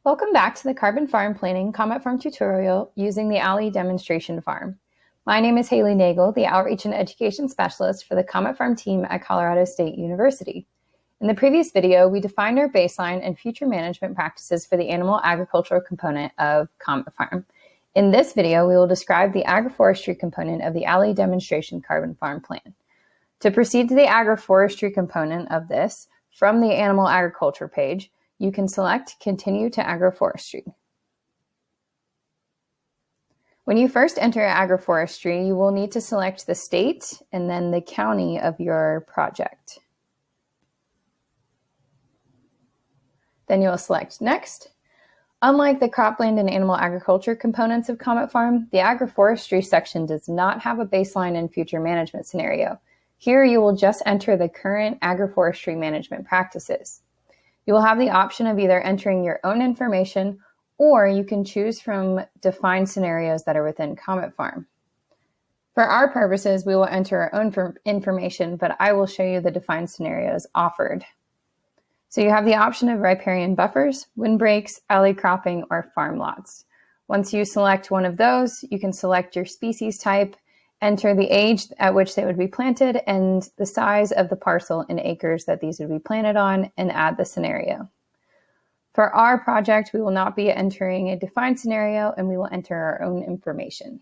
Welcome back to the Carbon Farm Planning COMET-Farm tutorial using the Allee demonstration farm. My name is Haley Nagel, the Outreach and Education Specialist for the COMET-Farm team at Colorado State University. In the previous video, we defined our baseline and future management practices for the animal agricultural component of COMET-Farm. In this video, we will describe the agroforestry component of the Allee demonstration carbon farm plan. To proceed to the agroforestry component of this, from the animal agriculture page, you can select Continue to Agroforestry. When you first enter agroforestry, you will need to select the state and then the county of your project. Then you'll select Next. Unlike the cropland and animal agriculture components of COMET-Farm, the agroforestry section does not have a baseline and future management scenario. Here you will just enter the current agroforestry management practices. You will have the option of either entering your own information, or you can choose from defined scenarios that are within COMET-Farm. For our purposes, we will enter our own information, but I will show you the defined scenarios offered. So you have the option of riparian buffers, windbreaks, alley cropping, or farm lots. Once you select one of those, you can select your species type, enter the age at which they would be planted, and the size of the parcel in acres that these would be planted on, and add the scenario. For our project, we will not be entering a defined scenario, and we will enter our own information.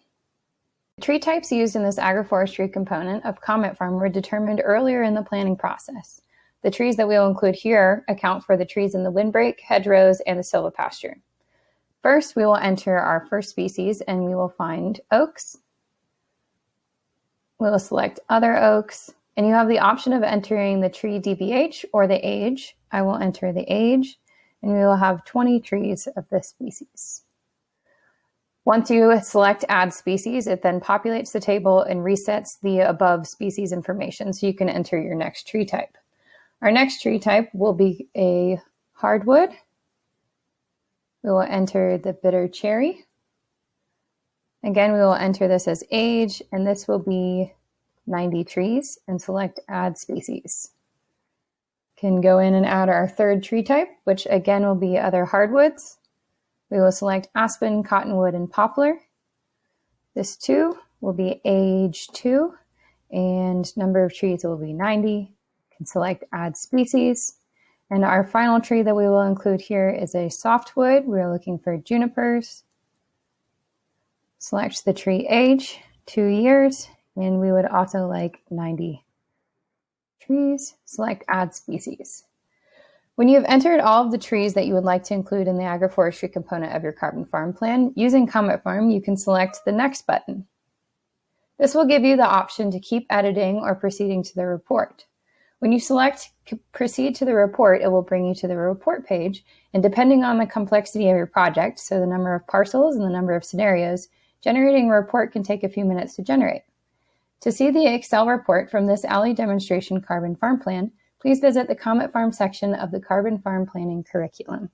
The tree types used in this agroforestry component of COMET-Farm were determined earlier in the planning process. The trees that we will include here account for the trees in the windbreak, hedgerows, and the silvopasture. First, we will enter our first species, and we will find oaks. We will select other oaks, and you have the option of entering the tree DBH or the age. I will enter the age, and we will have 20 trees of this species. Once you select Add Species, it then populates the table and resets the above species information so you can enter your next tree type. Our next tree type will be a hardwood. We will enter the bitter cherry. Again, we will enter this as age, and this will be 90 trees, and select Add Species. Can go in and add our third tree type, which again will be other hardwoods. We will select aspen, cottonwood, and poplar. This too will be age 2, and number of trees will be 90. Can select Add Species. And our final tree that we will include here is a softwood. We're looking for junipers. Select the tree age, 2 years, and we would also like 90 trees. Select Add Species. When you have entered all of the trees that you would like to include in the agroforestry component of your carbon farm plan, using COMET-Farm, you can select the Next button. This will give you the option to keep editing or proceeding to the report. When you select Proceed to the Report, it will bring you to the report page, and depending on the complexity of your project, so the number of parcels and the number of scenarios, generating a report can take a few minutes to generate. To see the Excel report from this Allee demonstration carbon farm plan, please visit the COMET-Farm section of the Carbon Farm Planning curriculum.